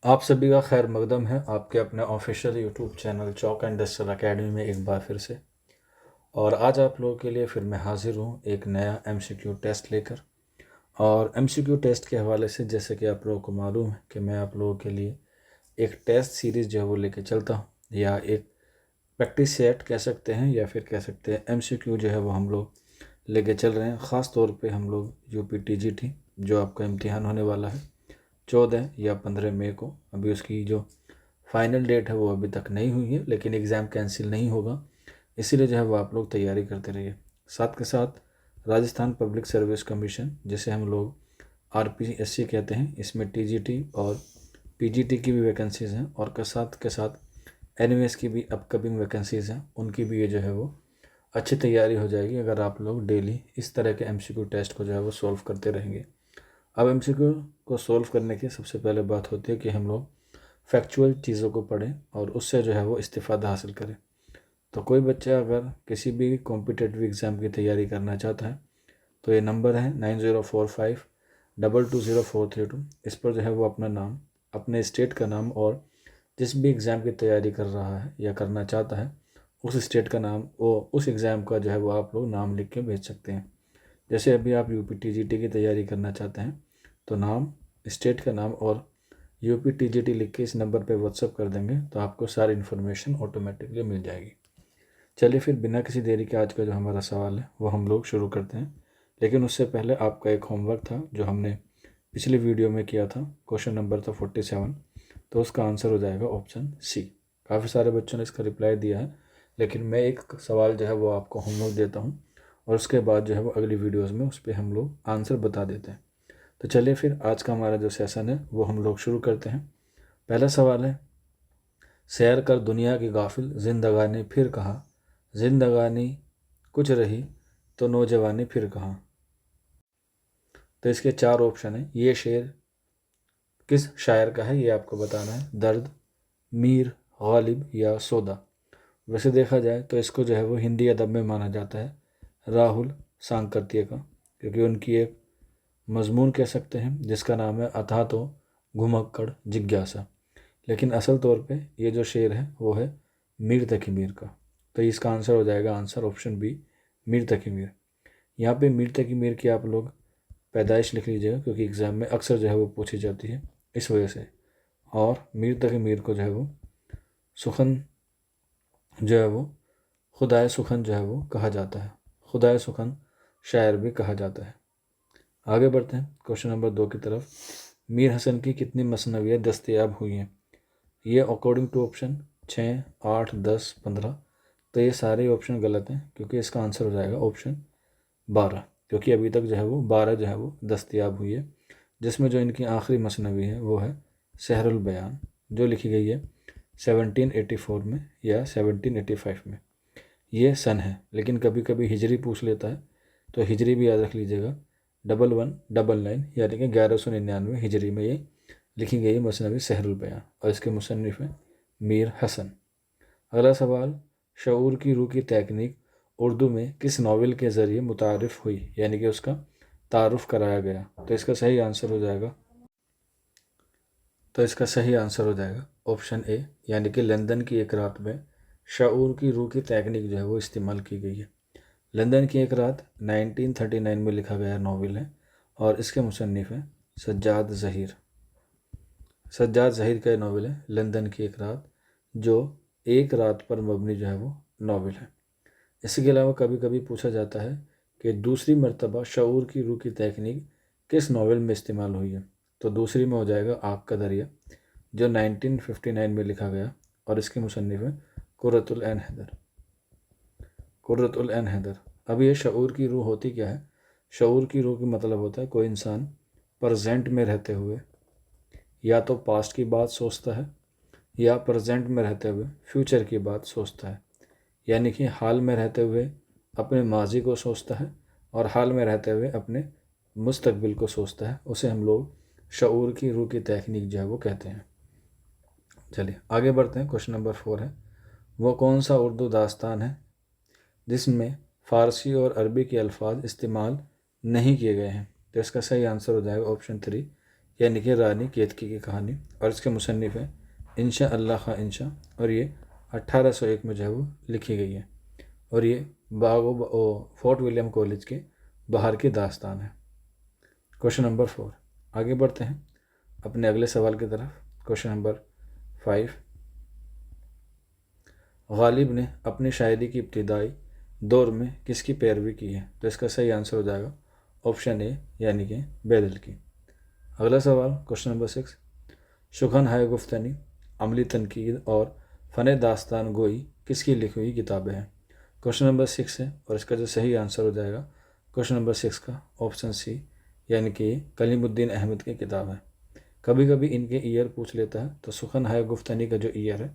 आप सभी का खैर मकदम है आपके अपने ऑफिशियल यूट्यूब चैनल चौक इंडस्ट्रियल एकेडमी में एक बार फिर से। और आज आप लोगों के लिए फिर मैं हाजिर हूँ एक नया एमसीक्यू टेस्ट लेकर। और एमसीक्यू टेस्ट के हवाले से जैसे कि आप लोगों को मालूम है कि मैं आप लोगों के लिए एक टेस्ट सीरीज़ जो है वो लेके चलता हूँ, या एक प्रैक्टिस सेट कह सकते हैं, या फिर कह सकते हैं एमसीक्यू जो है वो हम लोग लेके चल रहे हैं। ख़ास तौर पे हम लोग यूपी टीजीटी जो आपका इम्तिहान होने वाला है 14 या 15 मई को। अभी उसकी जो फाइनल डेट है वो अभी तक नहीं हुई है, लेकिन एग्ज़ाम कैंसिल नहीं होगा, इसीलिए जो है वो आप लोग तैयारी करते रहिए। साथ के साथ राजस्थान पब्लिक सर्विस कमीशन, जिसे हम लोग आरपीएससी कहते हैं, इसमें टीजीटी और पीजीटी की भी वैकेंसीज़ हैं, और के साथ एनवीएस की भी अपकमिंग वैकेंसीज़ हैं, उनकी भी ये जो है वो अच्छी तैयारी हो जाएगी अगर आप लोग डेली इस तरह के एमसीक्यू टेस्ट को जो है वो सॉल्व करते रहेंगे। अब एमसीक्यू को सॉल्व करने की सबसे पहले बात होती है कि हम लोग फैक्चुअल चीज़ों को पढ़ें और उससे जो है वो इस्तिफ़ादा हासिल करें। तो कोई बच्चा अगर किसी भी कॉम्पिटिटिव एग्ज़ाम की तैयारी करना चाहता है तो ये नंबर है 9045220432। इस पर जो है वो अपना नाम, अपने स्टेट का नाम और जिस भी एग्ज़ाम की तैयारी कर रहा है या करना चाहता है उस स्टेट का नाम, वो उस एग्ज़ाम का जो है वो आप लोग नाम लिख के भेज सकते हैं। जैसे अभी आप यूपी टीजीटी की तैयारी करना चाहते हैं तो नाम, स्टेट का नाम और यूपी टीजीटी लिख के इस नंबर पे व्हाट्सअप कर देंगे तो आपको सारी इन्फॉर्मेशन ऑटोमेटिकली मिल जाएगी। चलिए फिर बिना किसी देरी के आज का जो हमारा सवाल है वो हम लोग शुरू करते हैं। लेकिन उससे पहले आपका एक होमवर्क था जो हमने पिछली वीडियो में किया था। क्वेश्चन नंबर था 47, तो उसका आंसर हो जाएगा ऑप्शन सी। काफ़ी सारे बच्चों ने इसका रिप्लाई दिया है, लेकिन मैं एक सवाल जो है वो आपको होमवर्क देता हूँ और उसके बाद जो है वो अगली वीडियोज़ में उस पर हम लोग आंसर बता देते हैं। तो चलिए फिर आज का हमारा जो सेशन है वो हम लोग शुरू करते हैं। पहला सवाल है, सैर कर दुनिया की गाफिल जिंदगानी फिर कहाँ, जिंदगानी कुछ रही तो नौजवानी फिर कहाँ। तो इसके चार ऑप्शन हैं। ये शेर किस शायर का है ये आपको बताना है। दर्द, मीर, गालिब या सौदा। वैसे देखा जाए तो इसको जो है वो हिंदी अदब में माना जाता है राहुल सांकृत्य का, क्योंकि उनकी एक मजमून कह सकते हैं जिसका नाम है अथा तो घुमक्कड़ जिज्ञासा। लेकिन असल तौर पे ये जो शेर है वो है मीर तकी मीर का। तो इसका आंसर हो जाएगा आंसर ऑप्शन बी, मीर तकी मीर। यहाँ पे मीर तकी मीर की आप लोग पैदाइश लिख लीजिएगा, क्योंकि एग्ज़ाम में अक्सर जो है वो पूछी जाती है इस वजह से। और मीर तकी मीर को जो है वो सुखन जो है वो खुदाए सुखन जो है वो कहा जाता है, खुदाए सुखन शायर भी कहा जाता है। आगे बढ़ते हैं क्वेश्चन नंबर 2 की तरफ। मीर हसन की कितनी मसनवियाँ दस्तयाब हुई हैं। ये अकॉर्डिंग टू ऑप्शन 6, 8, 10, 15। तो ये सारे ऑप्शन गलत हैं, क्योंकि इसका आंसर हो जाएगा ऑप्शन 12, क्योंकि अभी तक जो है वो 12 जो है वो दस्तयाब हुई है, जिसमें जो इनकी आखिरी मसनवी है वो है सहरुल बयान, जो लिखी गई है 1784 में या 1785 में। ये सन है, लेकिन कभी कभी हिजरी पूछ लेता है, तो हिजरी भी याद रख लीजिएगा 1199, यानी कि 1199 हिजरी में ये लिखी गई मसनवी सहरुल बयान, और इसके मुसन्निफ हैं मीर हसन। अगला सवाल, शऊर की रूह की तकनीक उर्दू में किस नावल के ज़रिए मुतारिफ हुई, यानी कि उसका तारुफ कराया गया। तो इसका सही आंसर हो जाएगा ऑप्शन ए, यानी कि लंदन की एक रात में शऊर की रूह की तकनीक जो है वो इस्तेमाल की गई है। लंदन की एक रात 1939 में लिखा गया नावल है, और इसके मुसन्निफ हैं सज्जाद ज़हीर। सज्जाद ज़हीर का नावल है लंदन की एक रात, जो एक रात पर मबनी जो है वो नावल है। इसके अलावा कभी कभी पूछा जाता है कि दूसरी मर्तबा शऊर की रूह की तकनीक किस नावल में इस्तेमाल हुई है। तो दूसरी में हो जाएगा आग का दरिया, जो 1959 में लिखा गया, और इसके मुसन्निफ हैं कुर्रतुल ऐन हैदर। कुर्रतुल ऐन हैदर। अब ये शऊर की रूह होती क्या है। शऊर की रूह का मतलब होता है कोई इंसान प्रेजेंट में रहते हुए या तो पास्ट की बात सोचता है, या प्रेजेंट में रहते हुए फ्यूचर की बात सोचता है, यानी कि हाल में रहते हुए अपने माजी को सोचता है और हाल में रहते हुए अपने मुस्तकबिल को सोचता है। उसे हम लोग शऊर की रूह की तकनीक जो है वो कहते हैं। चलिए आगे बढ़ते हैं। क्वेश्चन नंबर 4 है, वो कौन सा उर्दू दास्तान है जिसमें फ़ारसी और अरबी के अल्फाज इस्तेमाल नहीं किए गए हैं। तो इसका सही आंसर हो जाएगा ऑप्शन 3, यानी कि रानी केतकी की कहानी, और इसके मुसन्निफ़ हैं इंशा अल्लाह खां इंशा, और ये 1801 में जो है वो लिखी गई है, और ये फोर्ट विलियम कॉलेज के बाहर की दास्तान है। क्वेश्चन नंबर 4, आगे बढ़ते हैं अपने अगले सवाल की तरफ। क्वेश्चन नंबर 5, गालिब ने अपनी शायरी की इब्तिदाई दौर में किसकी पैरवी की है? तो इसका सही आंसर हो जाएगा ऑप्शन ए, यानी कि बैदल की। अगला सवाल क्वेश्चन नंबर 6, शुगन है गुफ्तनी, अमली तनकीद और फ़न दास्तान गोई किसकी लिखी हुई किताबें हैं? क्वेश्चन नंबर 6 है, और इसका जो सही आंसर हो जाएगा क्वेश्चन नंबर 6 का ऑप्शन सी, यानी कि कलीमुद्दीन अहमद की किताब है। कभी कभी इनके ईयर पूछ लेता है, तो सुखन है गुफ्तनी का जो ईयर है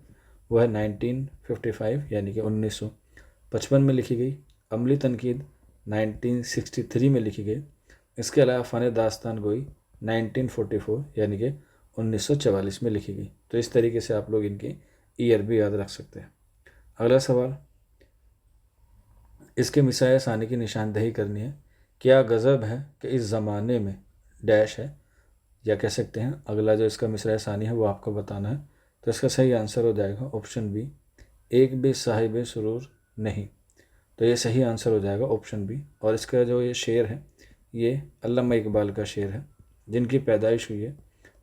वह है 1955, यानी कि 1955 में लिखी गई। अमली तनकीद 1963 में लिखी गई। इसके अलावा फ़न दास्तान गोई 1944, यानी कि 1944 में लिखी गई। तो इस तरीके से आप लोग इनके ईयर भी याद रख सकते हैं। अगला सवाल, इसके मिसाए सानी की निशानदही करनी है। क्या गज़ब है कि इस ज़माने में डैश है, या कह सकते हैं अगला जो इसका मिसरा सानी है वो आपको बताना है। तो इसका सही आंसर हो जाएगा ऑप्शन बी, एक भी साहिब सुरूर नहीं। तो ये सही आंसर हो जाएगा ऑप्शन बी। और इसका जो ये शेर है ये अल्लामा इकबाल का शेर है, जिनकी पैदाइश हुई है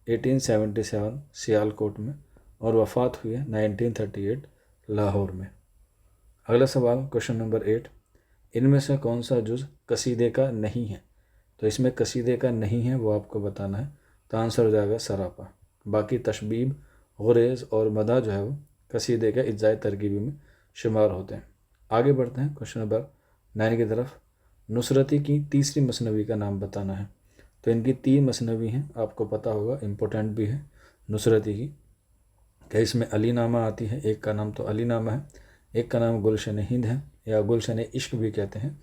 1877 सियालकोट में, और वफ़ात हुई है 1938 लाहौर में। अगला सवाल क्वेश्चन नंबर 8, इनमें से कौन सा जुज़ कसीदे का नहीं है? तो इसमें कसीदे का नहीं है वो आपको बताना है। तो आंसर हो जाएगा सरापा। बाकी तशबीब, गुरेज़ और मदा जो है वो कसीदे के इज्जाए तरकीबी में शुमार होते हैं। आगे बढ़ते हैं क्वेश्चन नंबर 9 की तरफ। नुसरती की तीसरी मसनवी का नाम बताना है। तो इनकी 3 मसनवी हैं, आपको पता होगा, इम्पोर्टेंट भी है नुसरती की। क्या इसमें अली नामा आती है, एक का नाम तो अली नामा है, एक का नाम गुलशन हिंद है या गुलशन इश्क भी कहते हैं,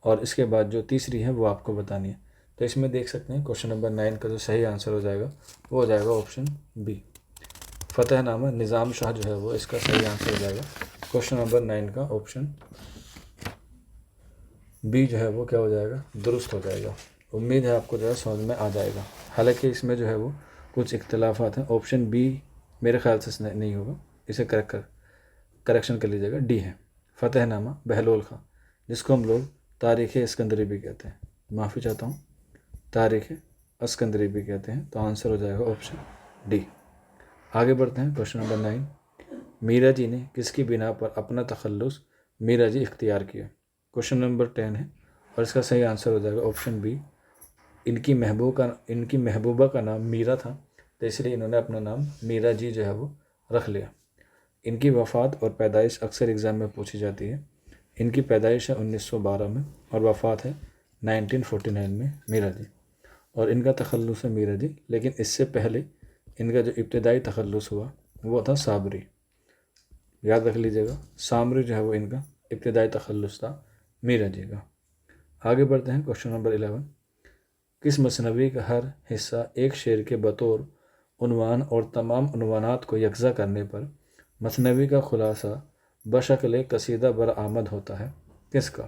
और इसके बाद जो तीसरी है वो आपको बतानी है। तो इसमें देख सकते हैं क्वेश्चन नंबर 9 का जो सही आंसर हो जाएगा वो हो जाएगा ऑप्शन बी, फ़तेहनामा निज़ाम शाह जो है वो इसका सही आंसर हो जाएगा। क्वेश्चन नंबर 9 का ऑप्शन बी जो है वो क्या हो जाएगा, दुरुस्त हो जाएगा। उम्मीद है आपको जो है समझ में आ जाएगा। हालांकि इसमें जो है वो कुछ इख्तलाफात हैं। ऑप्शन बी मेरे ख्याल से नहीं होगा, इसे करेक्शन कर लीजिएगा, डी है फ़तेहनामा बहलोल खां, जिसको हम लोग तारीख़ अस्कंदरी भी कहते हैं। माफ़ी चाहता हूँ, तारीख़ अस्कंदरी भी कहते हैं। तो आंसर हो जाएगा ऑप्शन डी। आगे बढ़ते हैं क्वेश्चन नंबर 9, मीरा जी ने किसकी बिना पर अपना तखल्लुस मीरा जी इख्तियार किया? क्वेश्चन नंबर 10 है, और इसका सही आंसर हो जाएगा ऑप्शन बी, इनकी महबूबा का नाम मीरा था, तो इसलिए इन्होंने अपना नाम मीरा जी जो है वो रख लिया। इनकी वफ़ात और पैदाइश अक्सर एग्ज़ाम में पूछी जाती है। इनकी पैदाइश है 1912 में और वफ़ात है 1949 में मीरा जी, और इनका तखल्लुस है मीरा जी। लेकिन इससे पहले इनका जो इब्तदाई तखल्लुस हुआ वो था साबरी, याद रख लीजिएगा। सामरी जो है वो इनका इब्तदाई तखल्लुस था मीरा जी का। आगे बढ़ते हैं क्वेश्चन नंबर 11, किस मसनवी का हर हिस्सा एक शेर के बतौर उन्वान और तमाम उन्वानात को यकज़ा करने पर मसनवी का खुलासा बशक्ल कसीदा बरामद होता है? किसका?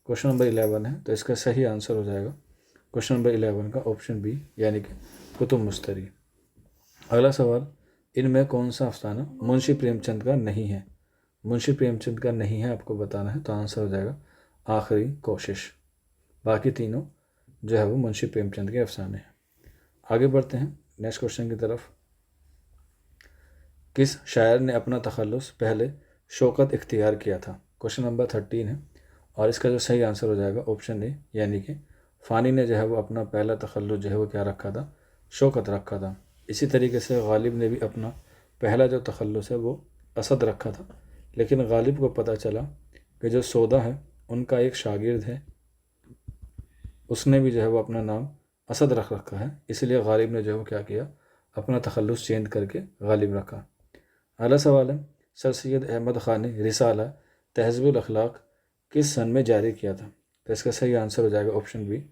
क्वेश्चन नंबर 11 है, तो इसका सही आंसर हो जाएगा क्वेश्चन नंबर 11 का ऑप्शन बी, यानी कि कुतुब मुस्तरी। अगला सवाल, इनमें कौन सा अफसाना मुंशी प्रेमचंद का नहीं है? मुंशी प्रेमचंद का नहीं है आपको बताना है। तो आंसर हो जाएगा आखिरी कोशिश। बाकी तीनों जो है वो मुंशी प्रेमचंद के अफसाने हैं। आगे बढ़ते हैं नेक्स्ट क्वेश्चन की तरफ। किस शायर ने अपना तखल्लुस पहले शौकत इख्तियार किया था? क्वेश्चन नंबर 13 है, और इसका जो सही आंसर हो जाएगा ऑप्शन ए, यानी कि फ़ानी ने जो है वो अपना पहला तखल्लुस जो है वो क्या रखा था, शौकत रखा था। इसी तरीके से गालिब ने भी अपना पहला जो तखल्लुस है वो असद रखा था, लेकिन गालिब को पता चला कि जो सौदा है उनका एक शागिर्द है, उसने भी जो है वो अपना नाम असद रख रखा है, इसलिए गालिब ने जो है वो क्या किया, अपना तखल्लुस चेंज करके गालिब रखा। अगला सवाल है, सर सैयद अहमद ख़ान ने रिसाला तहज़ीबुल अखलाक किस सन में जारी किया था? तो इसका सही आंसर हो जाएगा ऑप्शन बी,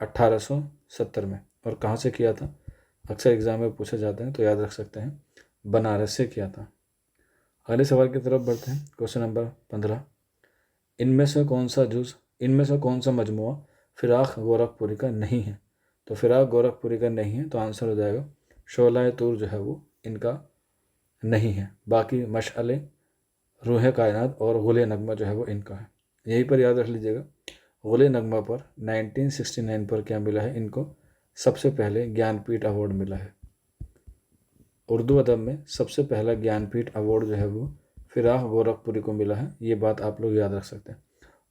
1870 में। और कहाँ से किया था, अक्सर एग्ज़ाम में पूछे जाते हैं, तो याद रख सकते हैं बनारस से किया था। अगले सवाल की तरफ बढ़ते हैं। क्वेश्चन नंबर 15, इनमें से कौन सा मजमुआ फ़िराक़ गोरखपुरी का नहीं है? तो फिराक गोरखपुरी का नहीं है, तो आंसर हो जाएगा शोला तूर जो है वो इनका नहीं है। बाकी मशअले, रूह कायनात और गुल नगमा जो है वो इनका है। यहीं पर याद रख लीजिएगा, गुल नगमा पर 1969 पर क्या मिला है इनको, सबसे पहले ज्ञानपीठ अवार्ड मिला है। उर्दू अदब में सबसे पहला ज्ञानपीठ अवार्ड जो है वो फिराक गोरखपुरी को मिला है, ये बात आप लोग याद रख सकते हैं।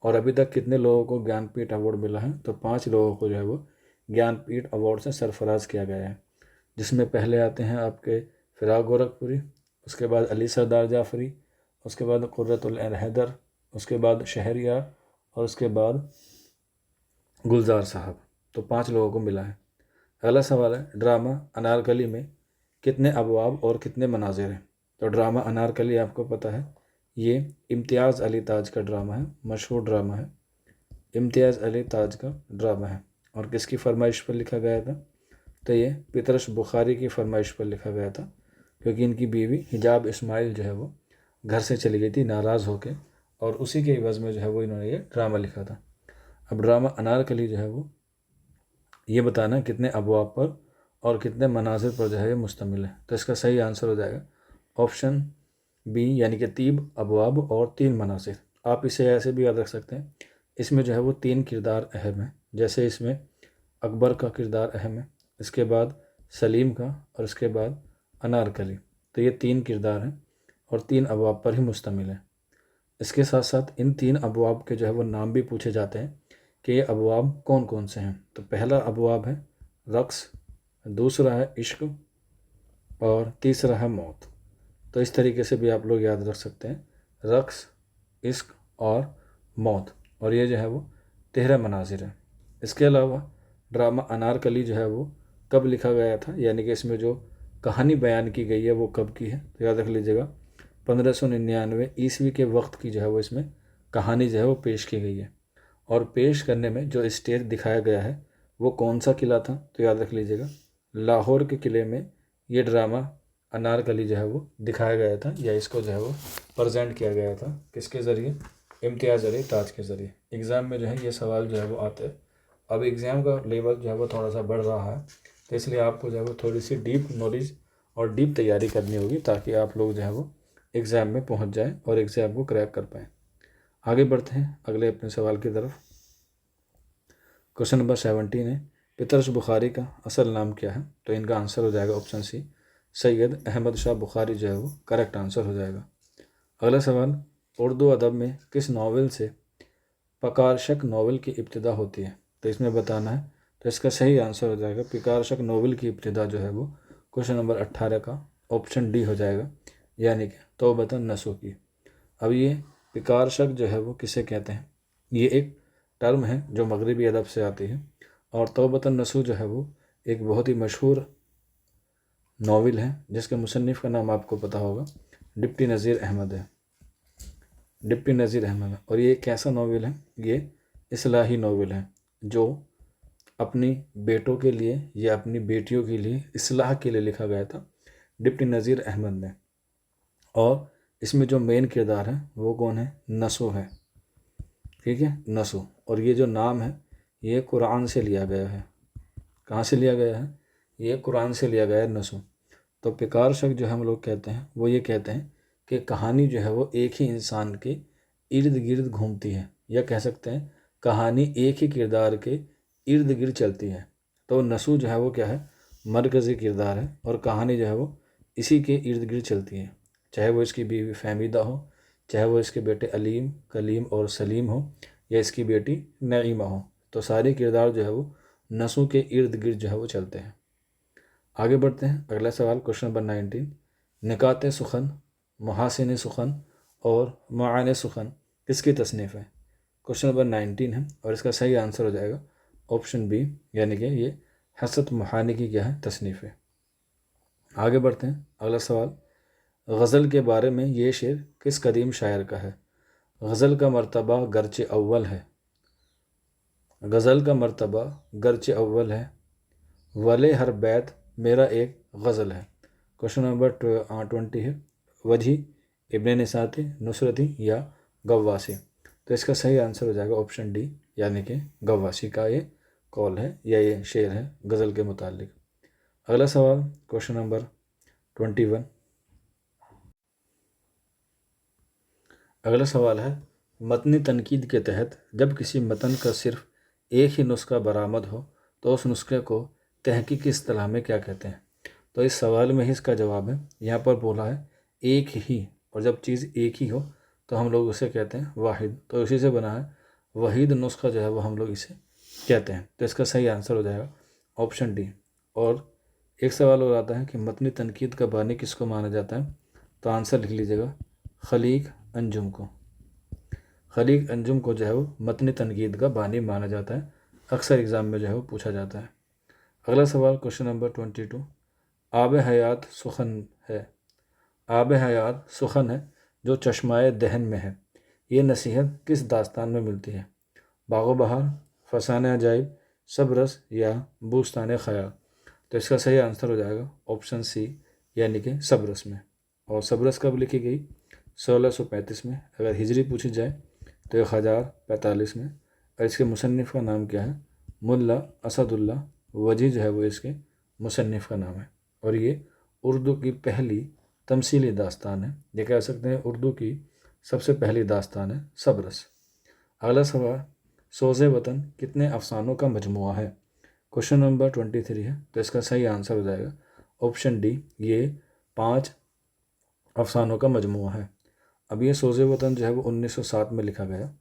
और अभी तक कितने लोगों को ज्ञानपीठ अवार्ड मिला है, तो 5 लोगों को जो है वो ज्ञानपीठ अवार्ड से सरफराज किया गया है, जिसमें पहले आते हैं आपके फिराक गोरखपुरी, उसके बाद अली सरदार जाफरी, उसके बाद कुर्रतुल ऐन हैदर, उसके बाद शहरयार और उसके बाद गुलजार साहब। तो 5 लोगों को मिला है। अगला सवाल है, ड्रामा अनारकली में कितने अबवाब और कितने मनाजिर हैं। तो ड्रामा अनारकली आपको पता है, ये इम्तियाज़ अली ताज का ड्रामा है, मशहूर ड्रामा है, इम्तियाज़ अली ताज का ड्रामा है। और किसकी फरमाइश पर लिखा गया था, तो ये पितरश बुखारी की फरमाइश पर लिखा गया था, क्योंकि इनकी बीवी हिजाब इस्माइल जो है वो घर से चली गई थी नाराज़ होकर, और उसी के एवज़ में जो है वो इन्होंने ये ड्रामा लिखा था। अब ड्रामा अनारकली जो है वो ये बताना कितने अबवाब पर और कितने मनाजिर पर जो है ये मुश्तमिल है। तो इसका सही आंसर हो जाएगा ऑप्शन बी, यानी कि 3 अबवाब और 3 मनाजिर। आप इसे ऐसे भी याद रख सकते हैं, इसमें जो है वो 3 किरदार अहम हैं। जैसे इसमें अकबर का किरदार अहम है, इसके बाद सलीम का और इसके बाद अनारकली। तो ये 3 किरदार हैं और 3 अबवाब पर ही मुश्तमिल है। इसके साथ साथ इन 3 अबवाब के जो है वो नाम भी पूछे जाते हैं कि ये अबवाब कौन कौन से हैं। तो पहला अबवाब है रक़्स, दूसरा है इश्क और तीसरा है मौत। तो इस तरीके से भी आप लोग याद रख सकते हैं, रक़्स, इश्क और मौत, और ये जो है वो 13 मनाजिर हैं। इसके अलावा ड्रामा अनारकली जो है वो कब लिखा गया था, यानी कि इसमें जो कहानी बयान की गई है वो कब की है, तो याद रख लीजिएगा 1599 ईस्वी के वक्त की जो है वो इसमें कहानी जो है वो पेश की गई है। और पेश करने में जो स्टेज दिखाया गया है वो कौन सा किला था, तो याद रख लीजिएगा लाहौर के किले में ये ड्रामा अनारकली जो है वो दिखाया गया था, या इसको जो है वो प्रेजेंट किया गया था। किसके ज़रिए, इम्तियाज़ अली ताज के ज़रिए। एग्ज़ाम में जो है ये सवाल जो है वो आते हैं। अब एग्ज़ाम का लेवल जो है वो थोड़ा सा बढ़ रहा है, तो इसलिए आपको जो है वो थोड़ी सी डीप नॉलेज और डीप तैयारी करनी होगी, ताकि आप लोग जो है वो एग्ज़ाम में पहुंच जाएं और एग्ज़ाम को क्रैक कर पाएँ। आगे बढ़ते हैं अगले अपने सवाल की तरफ। क्वेश्चन नंबर 17 है, पितरश बुखारी का असल नाम क्या है। तो इनका आंसर हो जाएगा ऑप्शन सी, सैयद अहमद शाह बुखारी जो है वो करेक्ट आंसर हो जाएगा। अगला सवाल, उर्दू अदब में किस नावल से पकारशक नावल की इब्तिदा होती है। तो इसमें बताना है, तो इसका सही आंसर हो जाएगा पकारशक नावल की इब्तिदा जो है वो क्वेश्चन नंबर 18 का ऑप्शन डी हो जाएगा, यानी कि तौबतन नसूह। अब ये पकारशक जो है वो किसे कहते हैं, ये एक टर्म है जो मगरबी अदब से आती है, और तौबतन नसूह जो है वो एक बहुत ही मशहूर नावल है, जिसके मुसन्निफ़ का नाम आपको पता होगा, डिप्टी नज़ीर अहमद है। डिप्टी नज़ीर अहमद है। और ये एक ऐसा नावल है, ये इस्लाही नावल है, जो अपनी बेटों के लिए या अपनी बेटियों के लिए इस्लाह के लिए लिखा गया था डिप्टी नज़ीर अहमद ने। और इसमें जो मेन किरदार है वो कौन है, नसो है, ठीक है, नसो। और ये जो नाम है ये कुरान से लिया गया है। कहाँ से लिया गया है, ये कुरान से लिया गया है, नसो। तो पकारशक जो हम लोग कहते हैं वो ये कहते हैं कि कहानी जो है वो एक ही इंसान के इर्द गिर्द घूमती है, या कह सकते हैं कहानी एक ही किरदार के इर्द गिर्द चलती है। तो नसू जो है वो क्या है, मरकज़ी किरदार है, और कहानी जो है वो इसी के इर्द गिर्द चलती है। चाहे वो इसकी बीवी फहमीदा हो, चाहे वो इसके बेटे अलीम, कलीम और सलीम हो, या इसकी बेटी नईमा हो, तो सारे किरदार जो है वो नसू के इर्द गिर्द जो है वो चलते हैं। आगे बढ़ते हैं, अगला सवाल क्वेश्चन नंबर 19, निकात सुखन, मुहासिन सुखन और मान सुखन किसकी तसनीफ़ है। क्वेश्चन नंबर 19 है, और इसका सही आंसर हो जाएगा ऑप्शन बी, यानी कि ये हसरत महानी की क्या है, तसनीफ़ है। आगे बढ़ते हैं, अगला सवाल, गज़ल के बारे में ये शेर किस कदीम शायर का है। गज़ल का मर्तबा गर्चे अव्वल है, गज़ल का मर्तबा गर्चे अव्वल है, वले हर बैत मेरा एक गज़ल है। क्वेश्चन नंबर 20 है, वजी, इब्ने निसाती, नुसरती या गव्वासी। तो इसका सही आंसर हो जाएगा ऑप्शन डी, यानी कि गव्वासी का ये कॉल है या ये शेर है गज़ल के मुतालिक। अगला सवाल क्वेश्चन नंबर 21। अगला सवाल है, मतनी तनकीद के तहत जब किसी मतन का सिर्फ एक ही नुस्खा बरामद हो तो उस नुस्खे को तहकीक की इस्तिलाह में क्या कहते हैं। तो इस सवाल में ही इसका जवाब है। यहाँ पर बोला है एक ही, और जब चीज़ एक ही हो तो हम लोग उसे कहते हैं वाहिद। तो इसी से बना है वहीद नुस्खा जो है वो हम लोग इसे कहते हैं। तो इसका सही आंसर हो जाएगा ऑप्शन डी। और एक सवाल और आता है कि मतनी तनकीद का बानी किसको माना जाता है। तो आंसर लिख लीजिएगा खलीक अंजुम को। खलीक अंजुम को जो है वो मतनी तनकीद का बानी माना जाता है। अक्सर एग्ज़ाम में जो है वो पूछा जाता है। अगला सवाल क्वेश्चन नंबर 22। आब हयात सुखन है। आब हयात सुखन है जो चश्माए दहन में है। ये नसीहत किस दास्तान में मिलती है। बागो बहार, फसाने अजाइब, सब रस या बूस्तान ख़याल। तो इसका सही आंसर हो जाएगा ऑप्शन सी यानी कि सबरस में। और सबरस कब लिखी गई 1635 में। अगर हिजरी पूछी जाए तो 1045 में। और इसके मुसन्निफ़ का नाम क्या है, मुल्ला असदुल्ला वजी जो है वो इसके मुसन्निफ़ का नाम है। और ये उर्दू की पहली तमसीली दास्तान है। ये कह सकते हैं उर्दू की सबसे पहली दास्तान है सबरस। अगला सवाल, सोज़े वतन कितने अफसानों का मजमुआ है। क्वेश्चन नंबर 23 है। तो इसका सही आंसर हो जाएगा ऑप्शन डी, ये 5 अफसानों का मजमुआ है। अब ये सोज़े वतन जो है वो 1907 में लिखा गया,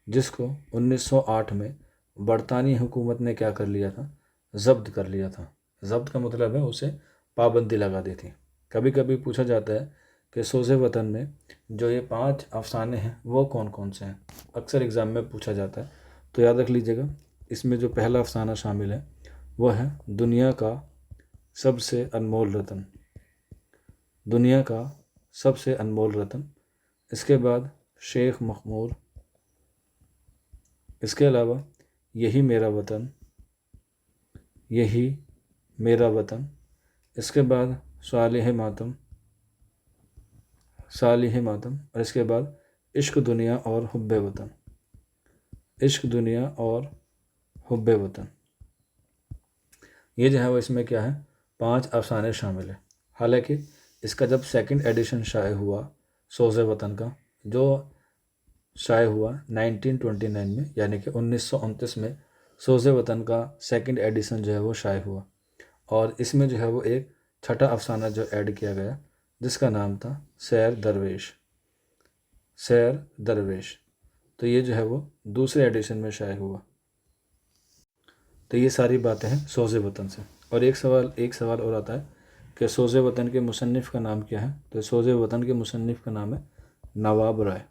जिसको 1908 में बरतानी हुकूमत ने क्या कर लिया था, ज़ब्त कर लिया था। ज़ब्त का मतलब है उसे पाबंदी लगा दी थी। कभी कभी पूछा जाता है कि सोज़े वतन में जो ये 5 अफसाने हैं वो कौन कौन से हैं। अक्सर एग्ज़ाम में पूछा जाता है। तो याद रख लीजिएगा, इसमें जो पहला अफसाना शामिल है वो है दुनिया का सबसे अनमोल रतन। दुनिया का सबसे अनमोल रतन। इसके बाद शेख मखमूर। इसके अलावा यही मेरा वतन, यही मेरा वतन। इसके बाद सालिह मातम, सालिह मातम। और इसके बाद इश्क दुनिया और हुब्बे वतन, इश्क दुनिया और हुब्बे वतन। ये जो है वो इसमें क्या है 5 अफसाने शामिल है। हालांकि इसका जब सेकंड एडिशन शाये हुआ सोज़े वतन का, जो शाये हुआ 1929 में, यानी कि 1929 में सोज़े वतन का सेकंड एडिशन जो है वो शाये हुआ। और इसमें जो है वो एक छठा अफसाना जो ऐड किया गया जिसका नाम था सैर दरवेश, सैर दरवेश। तो ये जो है वो दूसरे एडिशन में शाये हुआ। तो ये सारी बातें हैं सोज़े वतन से। और एक सवाल और आता है कि सोज़े वतन के मुसन्निफ़ का नाम क्या है। तो सोज़े वतन के मुसन्निफ़ का नाम है नवाब राय,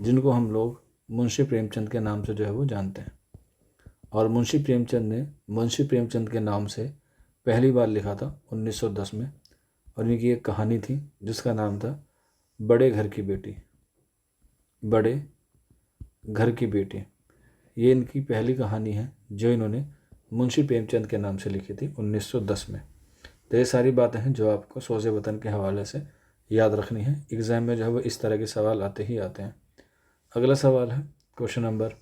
जिनको हम लोग मुंशी प्रेमचंद के नाम से जो है वो जानते हैं। और मुंशी प्रेमचंद ने मुंशी प्रेमचंद के नाम से पहली बार लिखा था 1910 में। और इनकी एक कहानी थी जिसका नाम था बड़े घर की बेटी, बड़े घर की बेटी। ये इनकी पहली कहानी है जो इन्होंने मुंशी प्रेमचंद के नाम से लिखी थी 1910 में। तो ये सारी बातें हैं जो आपको सोज़े वतन के हवाले से याद रखनी है। एग्ज़ाम में जो है वो इस तरह के सवाल आते ही आते हैं। अगला सवाल है क्वेश्चन नंबर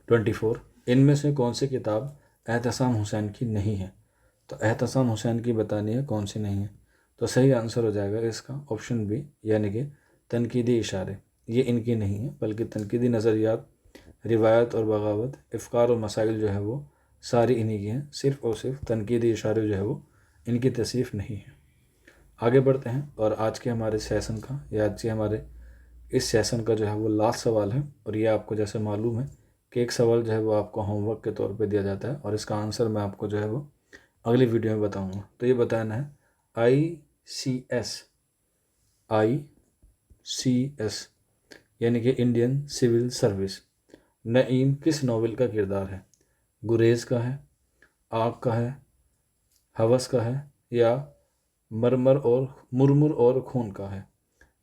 24। इनमें से कौन सी किताब एहतसाम हुसैन की नहीं है। तो एहतसाम हुसैन की बतानी है कौन सी नहीं है। तो सही आंसर हो जाएगा इसका ऑप्शन बी, यानी कि तनकीदी इशारे। ये इनकी नहीं है, बल्कि तनकीदी नज़रियात, रिवायत और बगावत, इफ़कार और मसाइल जो है वो सारी इन्हीं की हैं। सिर्फ़ और सिर्फ तनकीदी इशारे जो है वो इनकी तसरीफ़ नहीं है। आगे बढ़ते हैं और आज के हमारे सेशन का या आज के हमारे इस सेशन का जो है वो लास्ट सवाल है। और ये आपको जैसे मालूम है कि एक सवाल जो है वो आपको होमवर्क के तौर पे दिया जाता है और इसका आंसर मैं आपको जो है वो अगली वीडियो में बताऊंगा। तो ये बताना है ICS, ICS यानी कि इंडियन सिविल सर्विस, नईम किस नॉवेल का किरदार है। गुरेज का है, आग का है, हवस का है, या मरमर और मुरमुर और खून का है।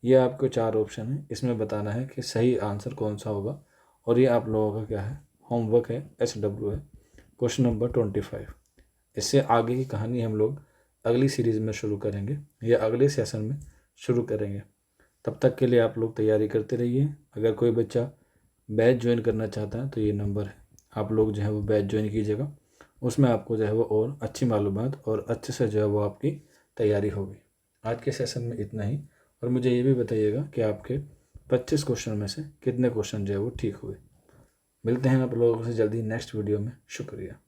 ये आपके 4 ऑप्शन हैं। इसमें बताना है कि सही आंसर कौन सा होगा। और ये आप लोगों का क्या है होमवर्क है, SW है, क्वेश्चन नंबर 25। इससे आगे की कहानी हम लोग अगली सीरीज़ में शुरू करेंगे या अगले सेशन में शुरू करेंगे। तब तक के लिए आप लोग तैयारी करते रहिए। अगर कोई बच्चा बैच ज्वाइन करना चाहता है तो ये नंबर है, आप लोग जो है वो बैच ज्वाइन कीजिएगा। उसमें आपको जो है वो और अच्छी मालूमात और अच्छे से जो है वो आपकी तैयारी होगी। आज के सेशन में इतना ही। और मुझे ये भी बताइएगा कि आपके 25 क्वेश्चन में से कितने क्वेश्चन जो है वो ठीक हुए। मिलते हैं आप लोगों से जल्दी नेक्स्ट वीडियो में। शुक्रिया।